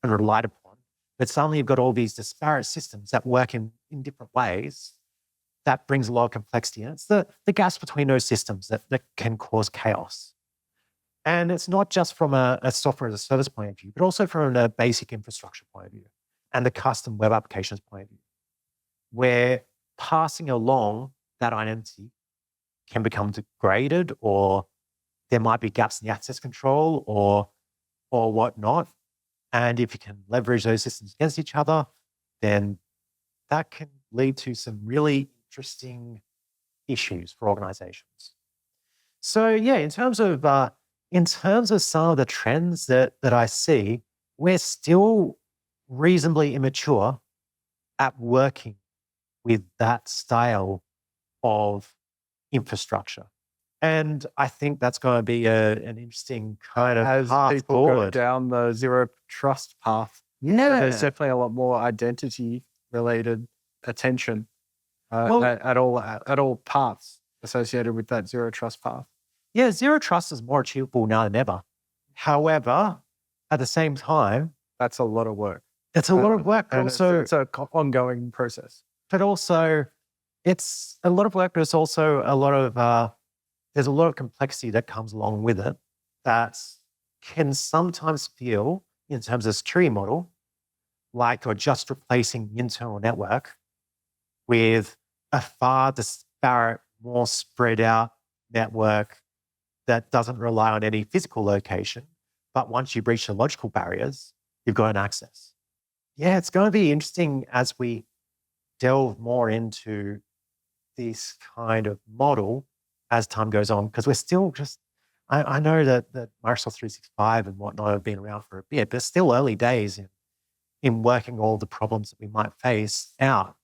and relied upon. But suddenly you've got all these disparate systems that work in different ways. That brings a lot of complexity. And it's the gaps between those systems that can cause chaos. And it's not just from a software as a service point of view, but also from a basic infrastructure point of view and the custom web applications point of view, where passing along that identity can become degraded, or there might be gaps in the access control or whatnot. And if you can leverage those systems against each other, then that can lead to some really interesting issues for organizations. So yeah, in terms of some of the trends that I see, we're still reasonably immature at working with that style of infrastructure. And I think that's going to be an interesting kind of As path people forward. go down the zero trust path, there's definitely a lot more identity related attention at all paths associated with that zero trust path. Yeah, zero trust is more achievable now than ever. However, at the same time, That's a lot of work. it's a lot of work. And Also, it's an ongoing process. but also it's a lot of work, but it's also a lot of there's a lot of complexity that comes along with it that can sometimes feel, in terms of security model, like you're just replacing the internal network with a far disparate, more spread out network that doesn't rely on any physical location. But once you breach the logical barriers, you've got an access. Yeah, it's going to be interesting as we delve more into this kind of model as time goes on, because we're still just, I know that Microsoft 365 and whatnot have been around for a bit, but it's still early days in working all the problems that we might face out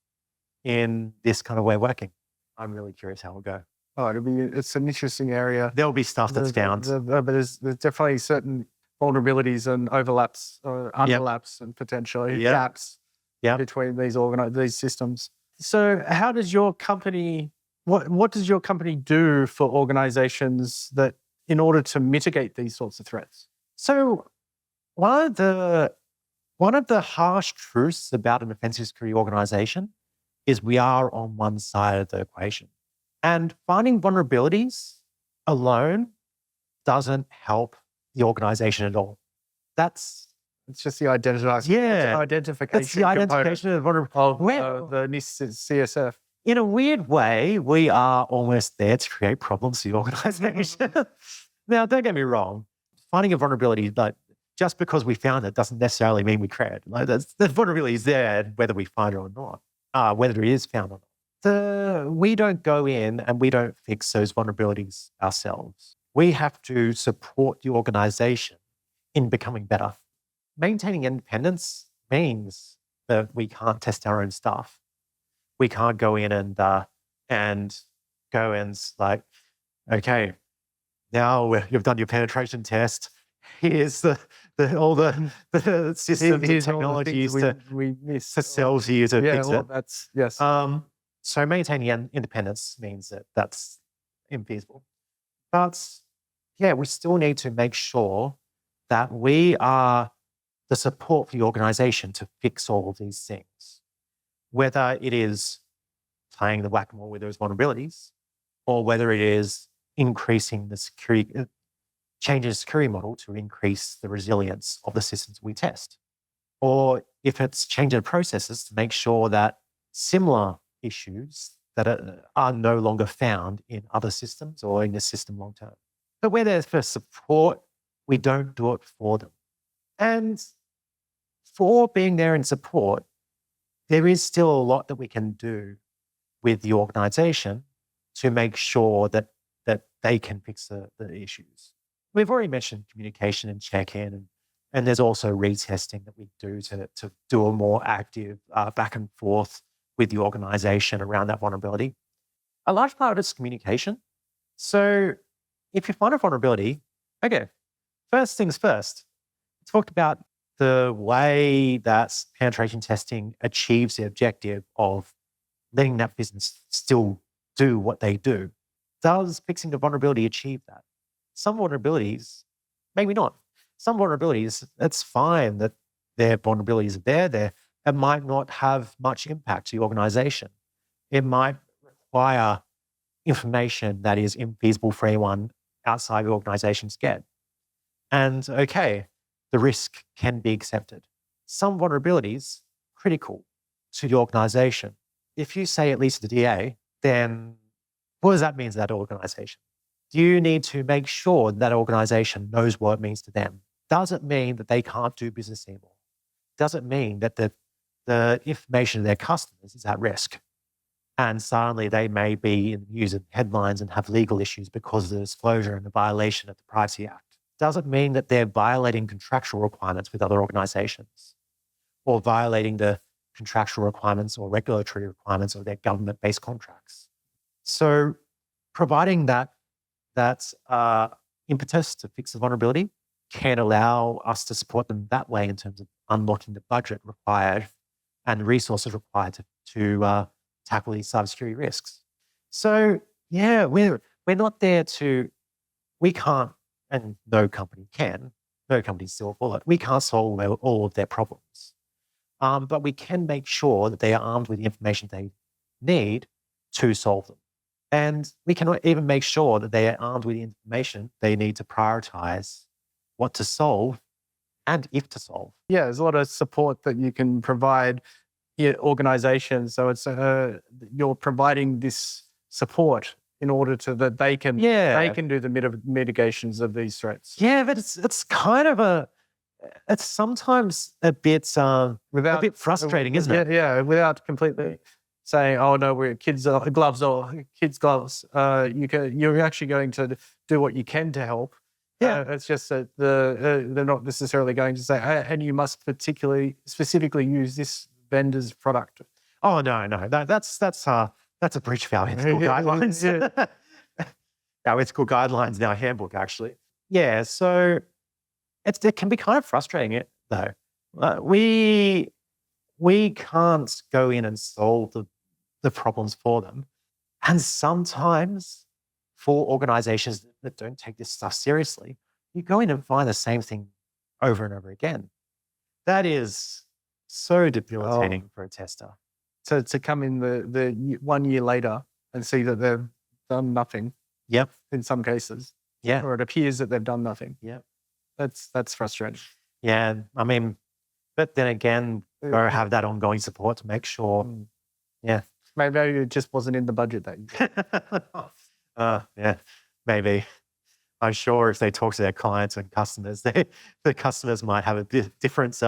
in this kind of way of working. I'm really curious how it'll go. Oh, it's an interesting area. There'll be stuff that's found. But there's definitely certain vulnerabilities and overlaps or underlaps and potentially gaps between these systems. So how does your company, what does your company do for organizations that in order to mitigate these sorts of threats? So one of the harsh truths about an offensive security organization is we are on one side of the equation. And finding vulnerabilities alone doesn't help the organization at all. It's just the identification. That's the identification of vulnerability. Of the CSF. In a weird way, we are almost there to create problems for the organization. Now, don't get me wrong. Finding a vulnerability, like, just because we found it doesn't necessarily mean we create it. Like, the vulnerability is there, whether we find it or not, whether it is found or not. We don't go in and we don't fix those vulnerabilities ourselves. We have to support the organization in becoming better. Maintaining independence means that we can't test our own stuff. We can't go in and go and like, okay, now you've done your penetration test. Here's all the systems and technologies to sell to you to fix it. That's yes. So maintaining independence means that that's infeasible. But yeah, we still need to make sure that we are the support for the organization to fix all of these things, whether it is playing the whack-a-mole with those vulnerabilities, or whether it is increasing the security, changing the security model to increase the resilience of the systems we test, or if it's changing the processes to make sure that similar issues that are no longer found in other systems or in the system long term. But we're there for support. We don't do it for them. And for being there in support, there is still a lot that we can do with the organization to make sure that they can fix the issues. We've already mentioned communication and check-in, and there's also retesting that we do to do a more active back and forth with the organization around that vulnerability. A large part of it is communication. So if you find a vulnerability, okay, first things first, we talked about the way that penetration testing achieves the objective of letting that business still do what they do. Does fixing the vulnerability achieve that? Some vulnerabilities, maybe not. Some vulnerabilities, it's fine that their vulnerabilities are there. It might not have much impact to the organization. It might require information that is infeasible for anyone outside the organization to get. And okay, the risk can be accepted. Some vulnerabilities, critical to the organization. If you say it leads to the DA, then what does that mean to that organization? Do you need to make sure that organization knows what it means to them? Does it mean that they can't do business anymore? Does it mean that the information of their customers is at risk? And suddenly they may be in the news and headlines and have legal issues because of the disclosure and the violation of the Privacy Act. Does it mean that they're violating contractual requirements with other organizations, or violating the contractual requirements or regulatory requirements of their government-based contracts? So providing that impetus to fix the vulnerability can allow us to support them that way in terms of unlocking the budget required and the resources required to tackle these cybersecurity risks. So yeah, we're not there we can't, and no company can, no company's silver bullet, we can't solve all of their problems. But we can make sure that they are armed with the information they need to solve them. And we can even make sure that they are armed with the information they need to prioritize what to solve and if to solve. Yeah, there's a lot of support that you can provide organizations. So it's you're providing this support in order that they can do the mitigations of these threats. Yeah, but it's kind of it's sometimes a bit frustrating, isn't it? Yeah, without completely. saying, "Oh no, we're kids gloves or kids gloves." You're actually going to do what you can to help. Yeah. It's just that they're not necessarily going to say, "And you must specifically use this vendor's product." Oh no, that's a breach of our ethical guidelines. Our ethical guidelines in our handbook, actually. Yeah, so it can be kind of frustrating, though. We can't go in and solve the problems for them, and sometimes for organizations that don't take this stuff seriously, you go in and find the same thing over and over again. That is so debilitating for a tester. To come in the 1 year later and see that they've done nothing. Yep. In some cases. Yeah. Or it appears that they've done nothing. Yep. That's frustrating. Yeah. I mean, but then again, go have that ongoing support to make sure. Yeah. Maybe it just wasn't in the budget that year. Yeah, maybe. I'm sure if they talk to their clients and customers, the customers might have a different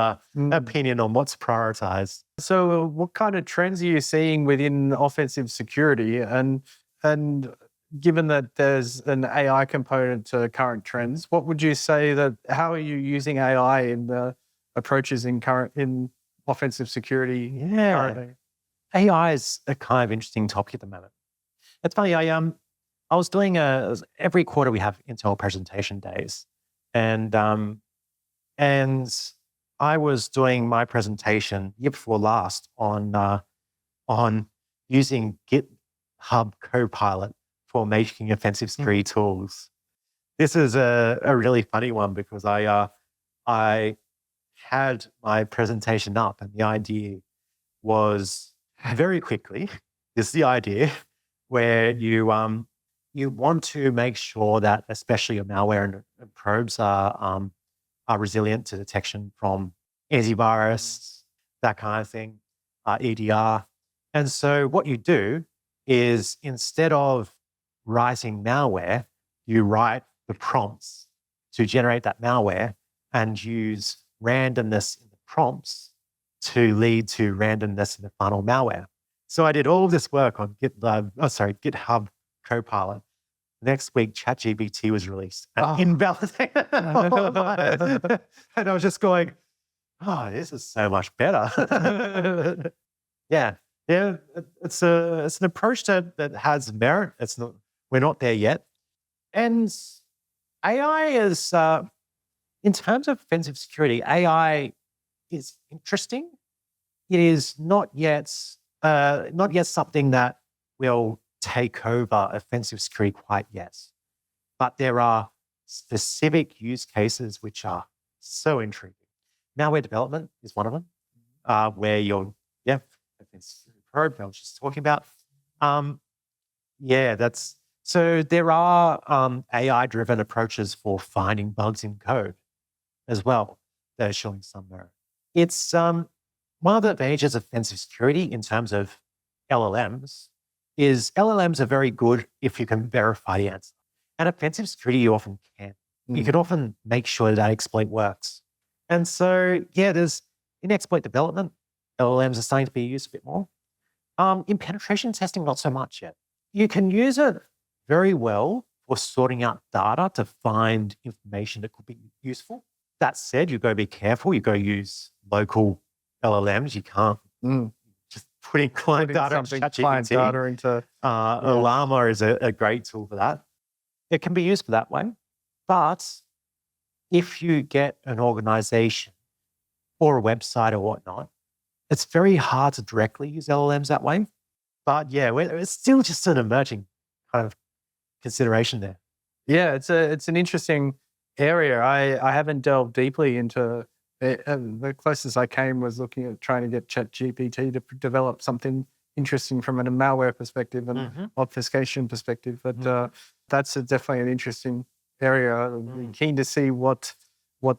opinion on what's prioritized. So what kind of trends are you seeing within offensive security? And given that there's an AI component to current trends, what would you say how are you using AI in the approaches in offensive security currently? AI is a kind of interesting topic at the moment. It's funny, I was doing every quarter we have Intel presentation days, and I was doing my presentation year before last on using GitHub Copilot for making offensive security tools. This is a really funny one because I had my presentation up, and the idea was very quickly. This is the idea where you want to make sure that especially your malware and probes are resilient to detection from antivirus, that kind of thing, EDR. And so what you do is instead of writing malware, you write the prompts to generate that malware and use randomness in the prompts to lead to randomness in the final malware. So I did all of this work on GitHub Copilot. Next week, ChatGPT was released and invalidated. And I was just going, oh, this is so much better. Yeah. It's an approach that has merit. We're not there yet. And AI is, in terms of offensive security, AI is interesting. It is not yet something that will take over offensive security quite yet. But there are specific use cases which are so intriguing. Malware development is one of them, where probe I was just talking about. So there are AI-driven approaches for finding bugs in code as well that are showing some merit. It's one of the advantages of offensive security in terms of LLMs is LLMs are very good if you can verify the answer. And offensive security, you often can't. You can often make sure that exploit works. And so, there's in exploit development, LLMs are starting to be used a bit more. In penetration testing, not so much yet. You can use it very well for sorting out data to find information that could be useful. That said, you've got to be careful. You've got to use local LLMs. You can't just putting client data into ChatGPT. Llama is a great tool for that. It can be used for that way. But if you get an organization or a website or whatnot, it's very hard to directly use LLMs that way. But it's still just an emerging kind of consideration there. Yeah, it's an interesting area. I haven't delved deeply into it. The closest I came was looking at trying to get ChatGPT to develop something interesting from a malware perspective and obfuscation perspective. But that's definitely an interesting area. I'm keen to see what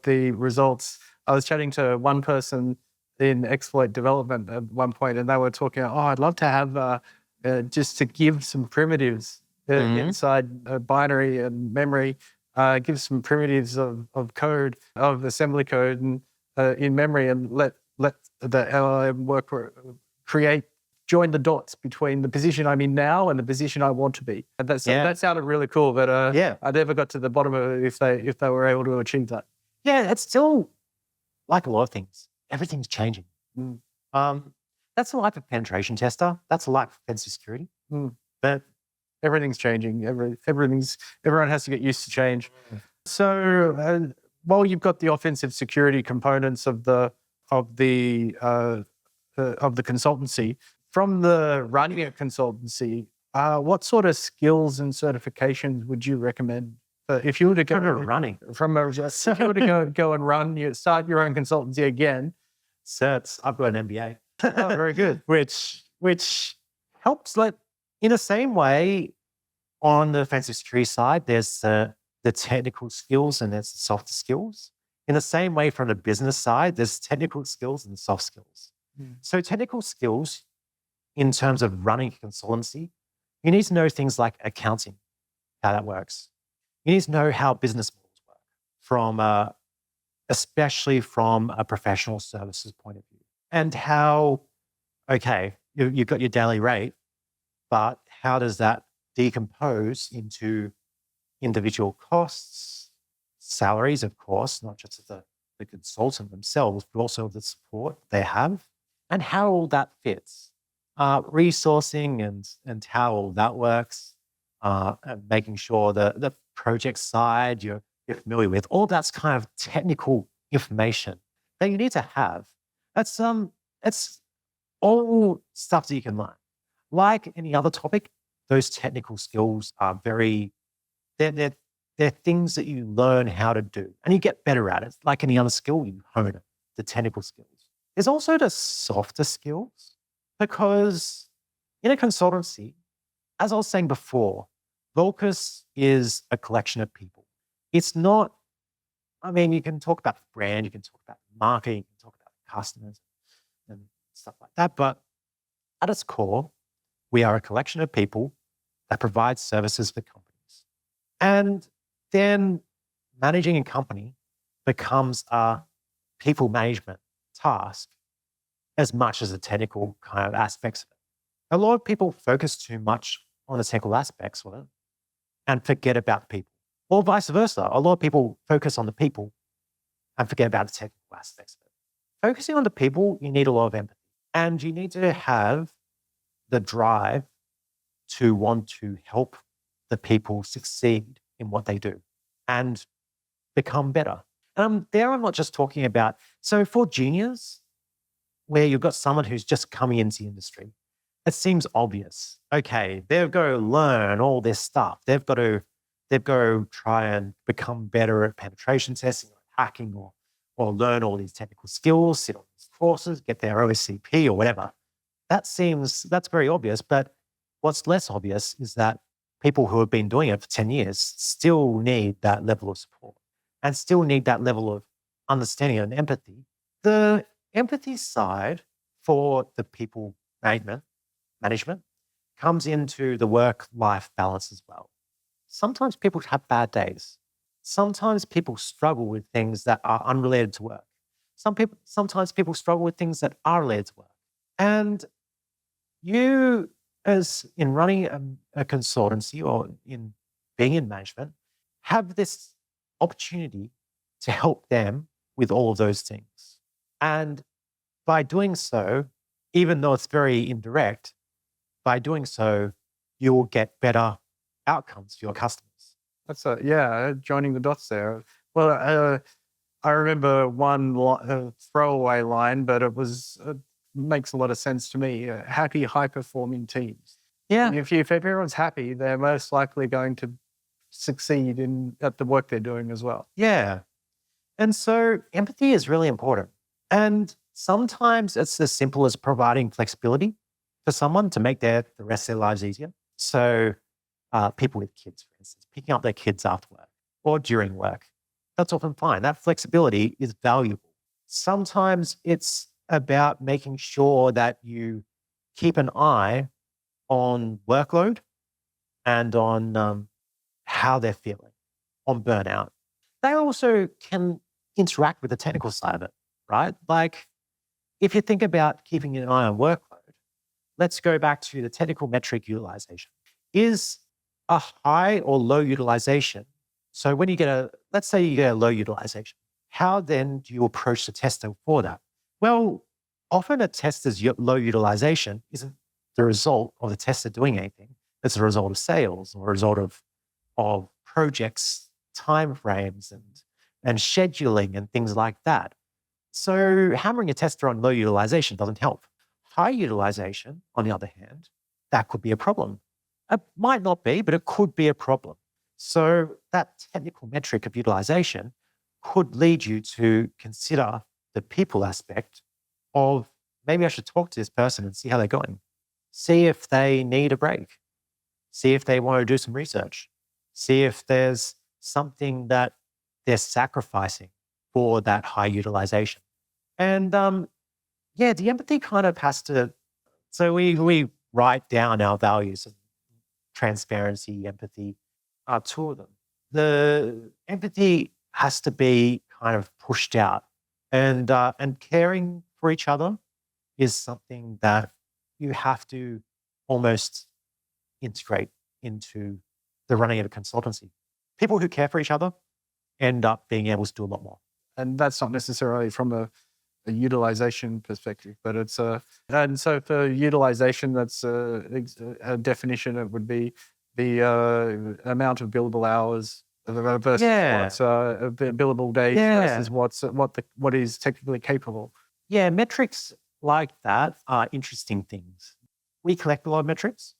the results. I was chatting to one person in exploit development at one point, and they were talking, I'd love to have just to give some primitives inside binary and memory, give some primitives of code, of assembly code and in memory, and let the LLM create join the dots between the position I'm in now and the position I want to be. And that sounded really cool, but I never got to the bottom of it if they were able to achieve that. Yeah, it's still like a lot of things. Everything's changing. That's the life of penetration tester. That's the life of offensive security. But everything's changing. Everyone has to get used to change. So while you've got the offensive security components of the consultancy, from the running a consultancy, what sort of skills and certifications would you recommend? If you were to go go and run, you start your own consultancy again. Certs. I've got an MBA. Oh, very good. Which helps. In the same way, on the offensive security side, there's the technical skills and there's the soft skills. In the same way, from the business side, there's technical skills and soft skills. So technical skills, in terms of running a consultancy, you need to know things like accounting, how that works. You need to know how business models work, especially from a professional services point of view, and how, you've got your daily rate, but how does that decompose into individual costs, salaries, of course, not just of the consultant themselves, but also the support they have, and how all that fits. Resourcing and how all that works, and making sure the project side you're familiar with, all that's kind of technical information that you need to have. It's all stuff that you can learn. Like any other topic, those technical skills are they're things that you learn how to do and you get better at it. Like any other skill, you hone it, the technical skills. There's also the softer skills, because in a consultancy, as I was saying before, Volkis is a collection of people. It's not, you can talk about brand, you can talk about marketing, you can talk about customers and stuff like that. But at its core, we are a collection of people that provide services for companies. And then managing a company becomes a people management task as much as the technical kind of aspects of it. A lot of people focus too much on the technical aspects of it and forget about the people. Or vice versa. A lot of people focus on the people and forget about the technical aspects of it. Focusing on the people, you need a lot of empathy. And you need to have the drive to want to help the people succeed in what they do and become better. And I'm not just talking about, so for juniors, where you've got someone who's just coming into the industry, it seems obvious. Okay, they've got to learn all this stuff. They've got to try and become better at penetration testing or hacking or learn all these technical skills, sit on these courses, get their OSCP or whatever. That's very obvious, but what's less obvious is that people who have been doing it for 10 years still need that level of support and still need that level of understanding and empathy. The empathy side for the people management comes into the work-life balance as well. Sometimes people have bad days. Sometimes people struggle with things that are unrelated to work. Sometimes people struggle with things that are related to work. And you, as in running a consultancy or in being in management, have this opportunity to help them with all of those things. And by doing so, even though it's very indirect, by doing so, you will get better outcomes for your customers. That's joining the dots there. Well, I remember one throwaway line, but it makes a lot of sense to me. Happy, high-performing teams. Yeah. And if everyone's happy, they're most likely going to succeed at the work they're doing as well. Yeah. And so empathy is really important. And sometimes it's as simple as providing flexibility for someone to make the rest of their lives easier. So people with kids, for instance, picking up their kids after work or during work, that's often fine. That flexibility is valuable. Sometimes it's about making sure that you keep an eye on workload and on how they're feeling, on burnout. They also can interact with the technical side of it, right? Like if you think about keeping an eye on workload, let's go back to the technical metric utilization. Is a high or low utilization, so when you get let's say you get a low utilization, how then do you approach the tester for that? Well, often a tester's low utilization isn't the result of the tester doing anything. It's a result of sales or a result of projects, timeframes and scheduling and things like that. So hammering a tester on low utilization doesn't help. High utilization, on the other hand, that could be a problem. It might not be, but it could be a problem. So that technical metric of utilization could lead you to consider the people aspect of maybe I should talk to this person and see how they're going. See if they need a break. See if they want to do some research. See if there's something that they're sacrificing for that high utilization. And the empathy kind of has to, so we write down our values of transparency, empathy, two of them. The empathy has to be kind of pushed out, and caring for each other is something that you have to almost integrate into the running of a consultancy. People who care for each other end up being able to do a lot more. And that's not necessarily from a utilization perspective, but it's and so for utilization, that's a definition. It would be the amount of billable hours versus what's billable days versus what is technically capable. Yeah, metrics like that are interesting things. We collect a lot of metrics.